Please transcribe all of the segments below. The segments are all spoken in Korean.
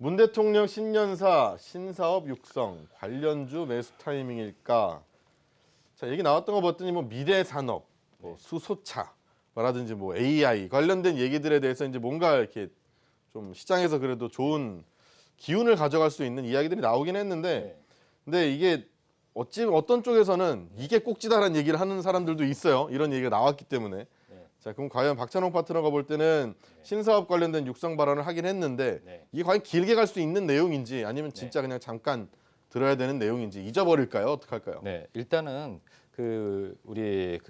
문 대통령 신년사 신사업 육성 관련주 매수 타이밍일까? 자, 얘기 나왔던 거 봤더니 뭐 미래 산업, 뭐 수소차라든지 뭐 AI 관련된 얘기들에 대해서 이제 뭔가 이렇게 좀 시장에서 그래도 좋은 기운을 가져갈 수 있는 이야기들이 나오긴 했는데, 근데 이게 어떤 쪽에서는 이게 꼭지다라는 얘기를 하는 사람들도 있어요. 이런 얘기가 나왔기 때문에. 자, 그럼 과연 박찬홍 파트너가 볼 때는 신사업 관련된 육성 발언을 하긴 했는데 이게 과연 길게 갈 수 있는 내용인지 아니면 진짜 그냥 잠깐 들어야 되는 내용인지 잊어버릴까요? 어떡할까요? 네, 일단은 우리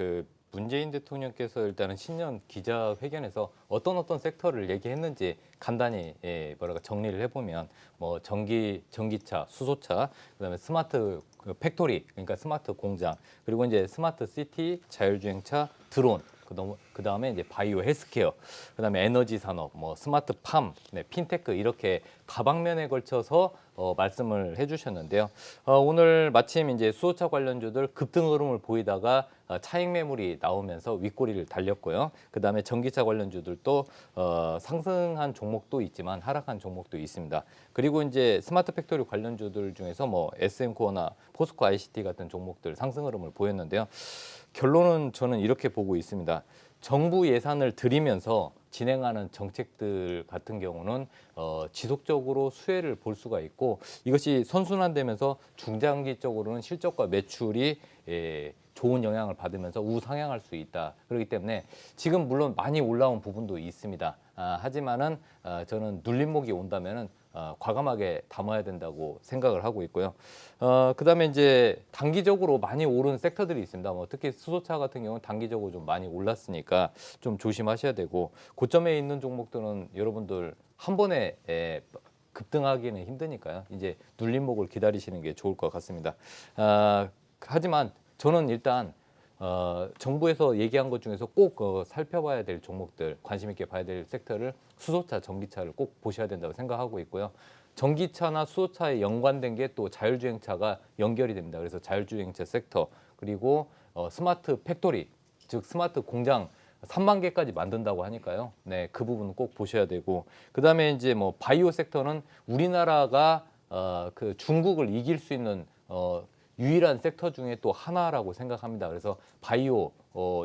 문재인 대통령께서 일단은 신년 기자회견에서 어떤 섹터를 얘기했는지 간단히 정리를 해보면 뭐 전기차, 수소차, 그다음에 스마트 팩토리, 그러니까 스마트 공장, 그리고 이제 스마트 시티, 자율주행차, 드론. 그다음에 이제 바이오 헬스케어, 그다음에 에너지 산업, 뭐 스마트 팜, 핀테크 이렇게 다방면에 걸쳐서 말씀을 해주셨는데요. 오늘 마침 이제 수소차 관련주들 급등 흐름을 보이다가 차익 매물이 나오면서 윗꼬리를 달렸고요. 그다음에 전기차 관련주들도 상승한 종목도 있지만 하락한 종목도 있습니다. 그리고 이제 스마트 팩토리 관련주들 중에서 뭐 SM코어나 포스코 ICT 같은 종목들 상승 흐름을 보였는데요. 결론은 저는 이렇게 보고 있습니다. 정부 예산을 들이면서 진행하는 정책들 같은 경우는 지속적으로 수혜를 볼 수가 있고 이것이 선순환되면서 중장기적으로는 실적과 매출이 좋은 영향을 받으면서 우상향할 수 있다. 그렇기 때문에 지금 물론 많이 올라온 부분도 있습니다. 하지만은 저는 눌림목이 온다면은 과감하게 담아야 된다고 생각을 하고 있고요. 그다음에 이제 단기적으로 많이 오른 섹터들이 있습니다. 뭐 특히 수소차 같은 경우는 단기적으로 좀 많이 올랐으니까 좀 조심하셔야 되고 고점에 있는 종목들은 여러분들 한 번에 급등하기는 힘드니까요. 이제 눌림목을 기다리시는 게 좋을 것 같습니다. 하지만 저는 일단 정부에서 얘기한 것 중에서 꼭 살펴봐야 될 종목들, 관심 있게 봐야 될 섹터를 수소차, 전기차를 꼭 보셔야 된다고 생각하고 있고요. 전기차나 수소차에 연관된 게 또 자율주행차가 연결이 됩니다. 그래서 자율주행차 섹터, 그리고 스마트 팩토리, 즉 스마트 공장 3만 개까지 만든다고 하니까요. 네, 그 부분은 꼭 보셔야 되고, 그다음에 이제 뭐 바이오 섹터는 우리나라가 중국을 이길 수 있는 유일한 섹터 중에 또 하나라고 생각합니다. 그래서 바이오,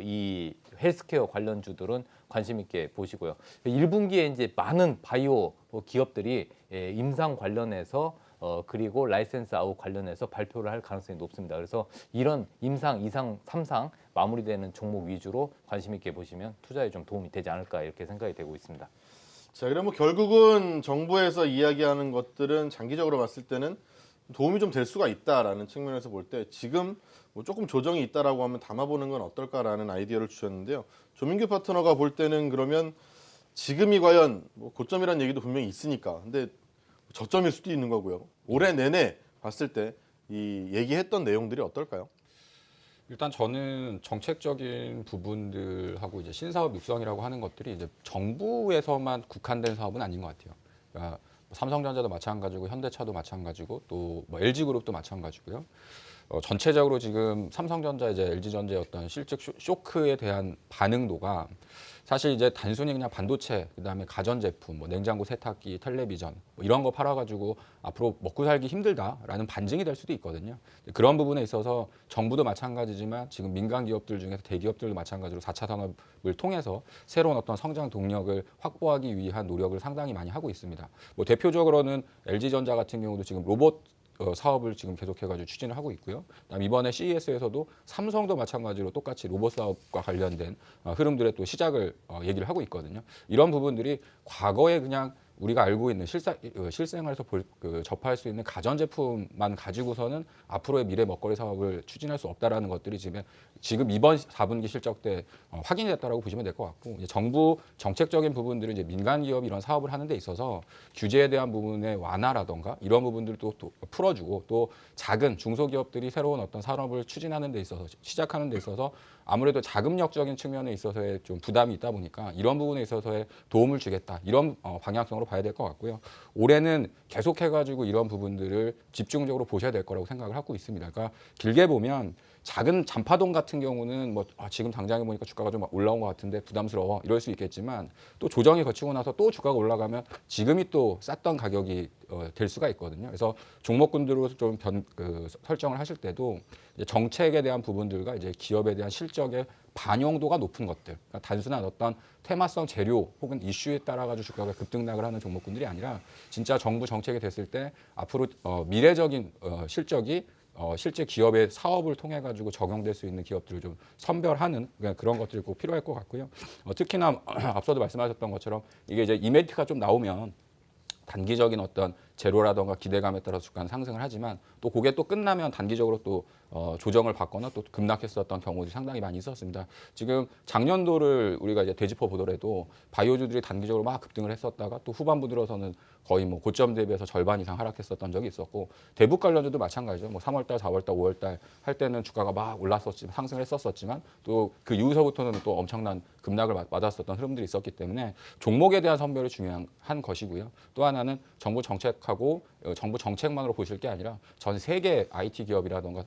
이 헬스케어 관련주들은 관심 있게 보시고요. 1분기에 이제 많은 바이오 기업들이 임상 관련해서 그리고 라이센스 아웃 관련해서 발표를 할 가능성이 높습니다. 그래서 이런 임상, 2상, 3상 마무리되는 종목 위주로 관심 있게 보시면 투자에 좀 도움이 되지 않을까 이렇게 생각이 되고 있습니다. 자, 그러면 결국은 정부에서 이야기하는 것들은 장기적으로 봤을 때는 도움이 좀 될 수가 있다라는 측면에서 볼 때 지금 뭐 조금 조정이 있다라고 하면 담아보는 건 어떨까라는 아이디어를 주셨는데요. 조민규 파트너가 볼 때는 그러면 지금이 과연 뭐 고점이라는 얘기도 분명히 있으니까 근데 저점일 수도 있는 거고요. 올해 내내 봤을 때 이 얘기했던 내용들이 어떨까요? 일단 저는 정책적인 부분들하고 이제 신사업 육성이라고 하는 것들이 이제 정부에서만 국한된 사업은 아닌 것 같아요. 그러니까 삼성전자도 마찬가지고 현대차도 마찬가지고 또 뭐 LG그룹도 마찬가지고요. 전체적으로 지금 삼성전자 이제 LG전자의 어떤 실적 쇼크에 대한 반응도가 사실 이제 단순히 그냥 반도체, 그다음에 가전제품, 뭐 냉장고, 세탁기, 텔레비전 뭐 이런 거 팔아가지고 앞으로 먹고 살기 힘들다라는 반증이 될 수도 있거든요. 그런 부분에 있어서 정부도 마찬가지지만 지금 민간 기업들 중에서 대기업들도 마찬가지로 4차 산업을 통해서 새로운 어떤 성장 동력을 확보하기 위한 노력을 상당히 많이 하고 있습니다. 뭐 대표적으로는 LG전자 같은 경우도 지금 로봇 사업을 지금 계속해가지고 추진을 하고 있고요. 그다음 이번에 CES에서도 삼성도 마찬가지로 똑같이 로봇 사업과 관련된 흐름들의 또 시작을 얘기를 하고 있거든요. 이런 부분들이 과거에 그냥 우리가 알고 있는 실생활에서 접할 수 있는 가전제품만 가지고서는 앞으로의 미래 먹거리 사업을 추진할 수 없다라는 것들이 지금 이번 4분기 실적 때 확인이 됐다라고 보시면 될 것 같고, 이제 정부 정책적인 부분들은 이제 민간 기업이 이런 사업을 하는 데 있어서 규제에 대한 부분의 완화라던가 이런 부분들도 또 풀어주고, 또 작은 중소기업들이 새로운 어떤 산업을 추진하는 데 있어서 시작하는 데 있어서 아무래도 자금력적인 측면에 있어서의 좀 부담이 있다 보니까 이런 부분에 있어서의 도움을 주겠다, 이런 방향성으로 봐야 될 것 같고요. 올해는 계속해가지고 이런 부분들을 집중적으로 보셔야 될 거라고 생각을 하고 있습니다. 그러니까 길게 보면 작은 잔파동 같은 경우는 뭐 지금 당장에 보니까 주가가 좀 올라온 것 같은데 부담스러워 이럴 수 있겠지만, 또 조정이 거치고 나서 또 주가가 올라가면 지금이 또 쌌던 가격이 될 수가 있거든요. 그래서 종목군들로 좀 설정을 하실 때도 이제 정책에 대한 부분들과 이제 기업에 대한 실적의 반영도가 높은 것들, 그러니까 단순한 어떤 테마성 재료 혹은 이슈에 따라 가지고 주가가 급등락을 하는 종목군들이 아니라 진짜 정부 정책이 됐을 때 앞으로 미래적인 실적이 실제 기업의 사업을 통해 가지고 적용될 수 있는 기업들을 좀 선별하는 그런 것들이 꼭 필요할 것 같고요. 특히나 앞서도 말씀하셨던 것처럼 이게 이제 이벤트가 좀 나오면 단기적인 어떤 재료라던가 기대감에 따라서 주가는 상승을 하지만 또 그게 또 끝나면 단기적으로 또 조정을 받거나 또 급락했었던 경우들이 상당히 많이 있었습니다. 지금 작년도를 우리가 이제 되짚어 보더라도 바이오주들이 단기적으로 막 급등을 했었다가 또 후반부 들어서는 거의 뭐 고점 대비해서 절반 이상 하락했었던 적이 있었고 대북 관련주도 마찬가지죠. 뭐 3월달, 4월달, 5월달 할 때는 주가가 막 올랐었지만 상승을 했었지만 또 그 이후서부터는 또 엄청난 급락을 맞았었던 흐름들이 있었기 때문에 종목에 대한 선별이 중요한 것이고요. 또 하나는 정부 정책하고 정부 정책만으로 보실 게 아니라 전 세계 IT 기업이라던가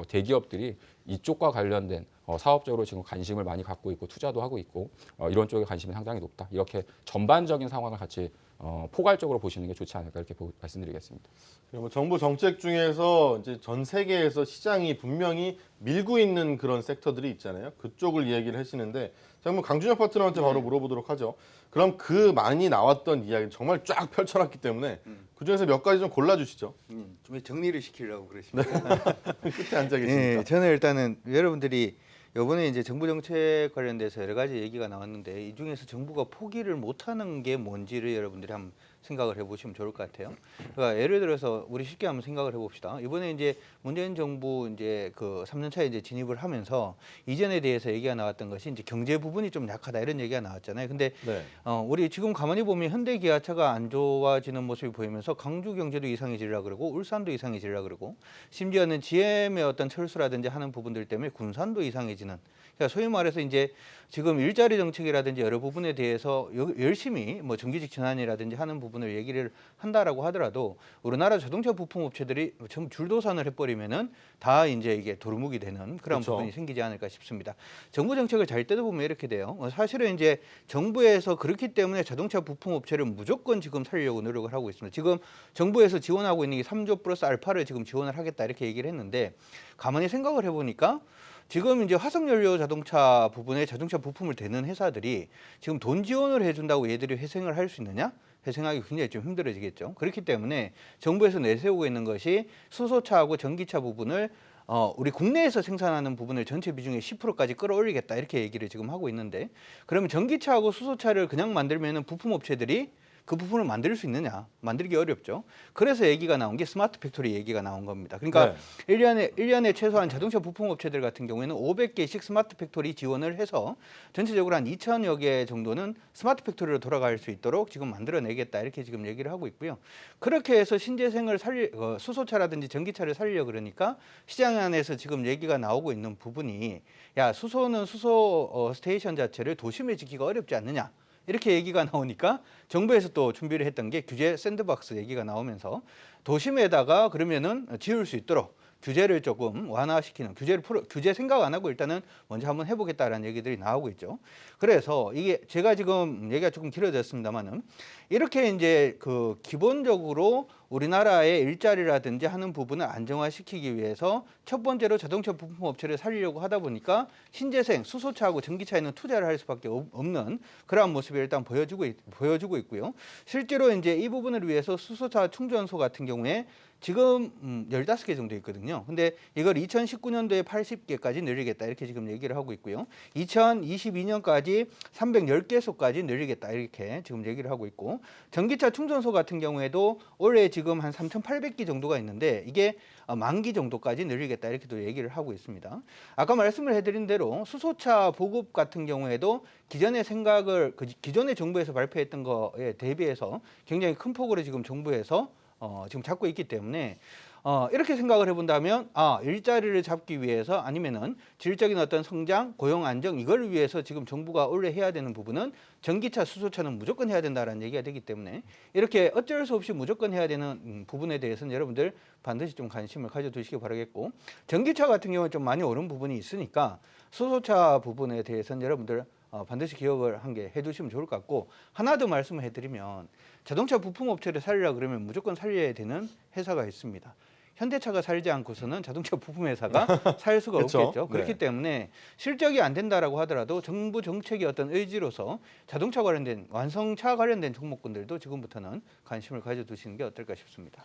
대기업들이 이쪽과 관련된 사업적으로 지금 관심을 많이 갖고 있고 투자도 하고 있고 이런 쪽에 관심이 상당히 높다. 이렇게 전반적인 상황을 같이 포괄적으로 보시는 게 좋지 않을까 이렇게 말씀드리겠습니다. 그리고 정부 정책 중에서 이제 전 세계에서 시장이 분명히 밀고 있는 그런 섹터들이 있잖아요. 그쪽을 이야기를 하시는데 제가 한번 강준혁 파트너한테 바로 물어보도록 하죠. 그럼 그 많이 나왔던 이야기 정말 쫙 펼쳐놨기 때문에 그 중에서 몇 가지 좀 골라주시죠. 좀 정리를 시키려고 그러십니까? 끝에 앉아 계시니까. 네, 저는 일단은 여러분들이 이번에 이제 정부 정책 관련돼서 여러 가지 얘기가 나왔는데 이 중에서 정부가 포기를 못하는 게 뭔지를 여러분들이 한번 생각을 해보시면 좋을 것 같아요. 그러니까 예를 들어서 우리 쉽게 한번 생각을 해봅시다. 이번에 이제 문재인 정부 이제 그 3년차에 이제 진입을 하면서 이전에 대해서 얘기가 나왔던 것이 이제 경제 부분이 좀 약하다 이런 얘기가 나왔잖아요. 근데 네. 우리 지금 가만히 보면 현대기아차가 안 좋아지는 모습이 보이면서 강주 경제도 이상해지려 그러고 울산도 이상해지려 그러고 심지어는 GM의 어떤 철수라든지 하는 부분들 때문에 군산도 이상해지는. 그러니까 소위 말해서 이제 지금 일자리 정책이라든지 여러 부분에 대해서 열심히 뭐 정규직 전환이라든지 하는 부분을 얘기를 한다라고 하더라도 우리나라 자동차 부품 업체들이 좀 줄도산을 해버리면은 다 이제 이게 도루묵이 되는 그런 그렇죠. 부분이 생기지 않을까 싶습니다. 정부 정책을 잘 뜯어보면 이렇게 돼요. 사실은 이제 정부에서 그렇기 때문에 자동차 부품 업체를 무조건 지금 살려고 노력을 하고 있습니다. 지금 정부에서 지원하고 있는 게 3조 플러스 알파를 지금 지원을 하겠다 이렇게 얘기를 했는데 가만히 생각을 해보니까 지금 이제 화석연료 자동차 부분에 자동차 부품을 대는 회사들이 지금 돈 지원을 해준다고 얘들이 회생을 할 수 있느냐? 회생하기 굉장히 좀 힘들어지겠죠. 그렇기 때문에 정부에서 내세우고 있는 것이 수소차하고 전기차 부분을 우리 국내에서 생산하는 부분을 전체 비중의 10%까지 끌어올리겠다 이렇게 얘기를 지금 하고 있는데 그러면 전기차하고 수소차를 그냥 만들면은 부품 업체들이 그 부품을 만들 수 있느냐? 만들기 어렵죠. 그래서 얘기가 나온 게 스마트 팩토리 얘기가 나온 겁니다. 그러니까 네. 1년에 최소한 자동차 부품 업체들 같은 경우에는 500개씩 스마트 팩토리 지원을 해서 전체적으로 한 2,000여 개 정도는 스마트 팩토리로 돌아갈 수 있도록 지금 만들어내겠다 이렇게 지금 얘기를 하고 있고요. 그렇게 해서 신재생을 수소차라든지 전기차를 살리려 그러니까 시장 안에서 지금 얘기가 나오고 있는 부분이 야 수소는 수소 스테이션 자체를 도심에 짓기가 어렵지 않느냐. 이렇게 얘기가 나오니까 정부에서 또 준비를 했던 게 규제 샌드박스 얘기가 나오면서 도심에다가 그러면은 지을 수 있도록 규제를 조금 완화시키는 규제 생각 안 하고 일단은 먼저 한번 해보겠다라는 얘기들이 나오고 있죠. 그래서 이게 제가 지금 얘기가 조금 길어졌습니다만은 이렇게 이제 그 기본적으로 우리나라의 일자리라든지 하는 부분을 안정화시키기 위해서 첫 번째로 자동차 부품 업체를 살리려고 하다 보니까 신재생 수소차하고 전기차에는 투자를 할 수밖에 없는 그러한 모습을 일단 보여주고 있고요. 실제로 이제 이 부분을 위해서 수소차 충전소 같은 경우에 지금 15개 정도 있거든요. 근데 이걸 2019년도에 80개까지 늘리겠다 이렇게 지금 얘기를 하고 있고요. 2022년까지 310개소까지 늘리겠다 이렇게 지금 얘기를 하고 있고 전기차 충전소 같은 경우에도 올해 지금 한 3,800기 정도가 있는데 이게 만기 정도까지 늘리겠다 이렇게 또 얘기를 하고 있습니다. 아까 말씀을 해드린 대로 수소차 보급 같은 경우에도 기존의 정부에서 발표했던 거에 대비해서 굉장히 큰 폭으로 지금 정부에서 지금 잡고 있기 때문에 이렇게 생각을 해본다면 일자리를 잡기 위해서 아니면은 질적인 어떤 성장, 고용 안정 이걸 위해서 지금 정부가 원래 해야 되는 부분은 전기차, 수소차는 무조건 해야 된다라는 얘기가 되기 때문에 이렇게 어쩔 수 없이 무조건 해야 되는 부분에 대해서는 여러분들 반드시 좀 관심을 가져두시기 바라겠고 전기차 같은 경우는 좀 많이 오른 부분이 있으니까 수소차 부분에 대해서는 여러분들 반드시 기억을 한 게 해두시면 좋을 것 같고 하나 더 말씀을 해드리면 자동차 부품업체를 살리려 그러면 무조건 살려야 되는 회사가 있습니다. 현대차가 살지 않고서는 자동차 부품 회사가 살 수가 그쵸? 없겠죠. 그렇기 네. 때문에 실적이 안 된다라고 하더라도 정부 정책의 어떤 의지로서 자동차 관련된 완성차 관련된 종목군들도 지금부터는 관심을 가져두시는 게 어떨까 싶습니다.